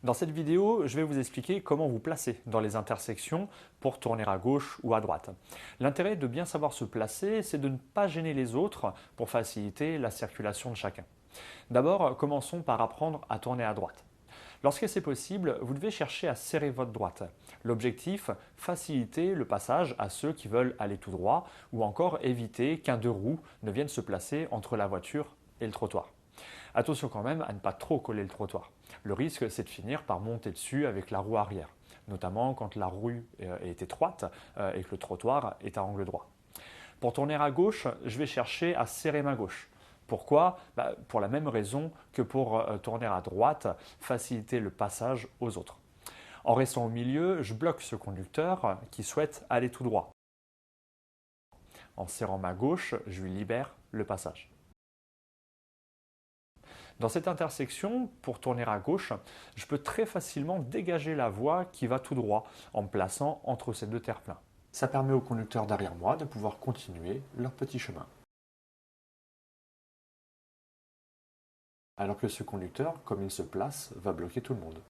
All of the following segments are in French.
Dans cette vidéo, je vais vous expliquer comment vous placer dans les intersections pour tourner à gauche ou à droite. L'intérêt de bien savoir se placer, c'est de ne pas gêner les autres pour faciliter la circulation de chacun. D'abord, commençons par apprendre à tourner à droite. Lorsque c'est possible, vous devez chercher à serrer votre droite. L'objectif, faciliter le passage à ceux qui veulent aller tout droit ou encore éviter qu'un deux roues ne vienne se placer entre la voiture et le trottoir. Attention quand même à ne pas trop coller le trottoir. Le risque, c'est de finir par monter dessus avec la roue arrière, notamment quand la roue est étroite et que le trottoir est à angle droit. Pour tourner à gauche, je vais chercher à serrer ma gauche. Pourquoi? Pour la même raison que pour tourner à droite, faciliter le passage aux autres. En restant au milieu, je bloque ce conducteur qui souhaite aller tout droit. En serrant ma gauche, je lui libère le passage. Dans cette intersection, pour tourner à gauche, je peux très facilement dégager la voie qui va tout droit en me plaçant entre ces deux terre-pleins. Ça permet aux conducteurs derrière moi de pouvoir continuer leur petit chemin. Alors que ce conducteur, comme il se place, va bloquer tout le monde.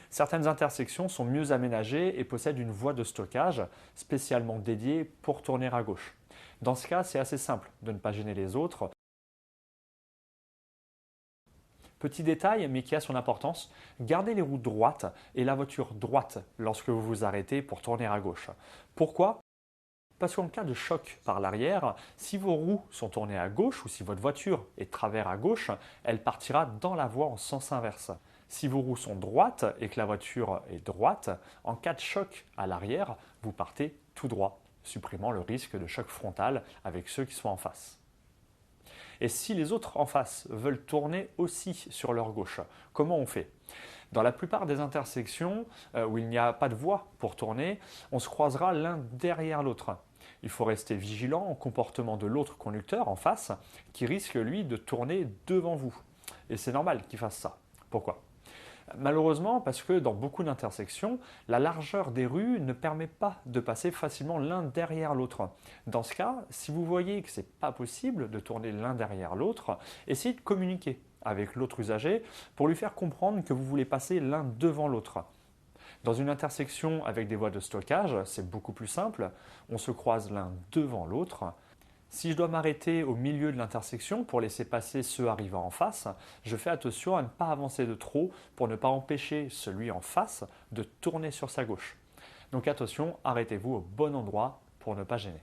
Certaines intersections sont mieux aménagées et possèdent une voie de stockage spécialement dédiée pour tourner à gauche. Dans ce cas, c'est assez simple de ne pas gêner les autres. Petit détail, mais qui a son importance, gardez les roues droites et la voiture droite lorsque vous vous arrêtez pour tourner à gauche. Pourquoi? Parce qu'en cas de choc par l'arrière, si vos roues sont tournées à gauche ou si votre voiture est de travers à gauche, elle partira dans la voie en sens inverse. Si vos roues sont droites et que la voiture est droite, en cas de choc à l'arrière, vous partez tout droit, supprimant le risque de choc frontal avec ceux qui sont en face. Et si les autres en face veulent tourner aussi sur leur gauche, comment on fait? Dans la plupart des intersections où il n'y a pas de voie pour tourner, on se croisera l'un derrière l'autre. Il faut rester vigilant au comportement de l'autre conducteur en face qui risque lui de tourner devant vous. Et c'est normal qu'il fasse ça. Pourquoi? Malheureusement, parce que dans beaucoup d'intersections, la largeur des rues ne permet pas de passer facilement l'un derrière l'autre. Dans ce cas, si vous voyez que ce n'est pas possible de tourner l'un derrière l'autre, essayez de communiquer avec l'autre usager pour lui faire comprendre que vous voulez passer l'un devant l'autre. Dans une intersection avec des voies de stockage, c'est beaucoup plus simple. On se croise l'un devant l'autre. Si je dois m'arrêter au milieu de l'intersection pour laisser passer ceux arrivant en face, je fais attention à ne pas avancer de trop pour ne pas empêcher celui en face de tourner sur sa gauche. Donc attention, arrêtez-vous au bon endroit pour ne pas gêner.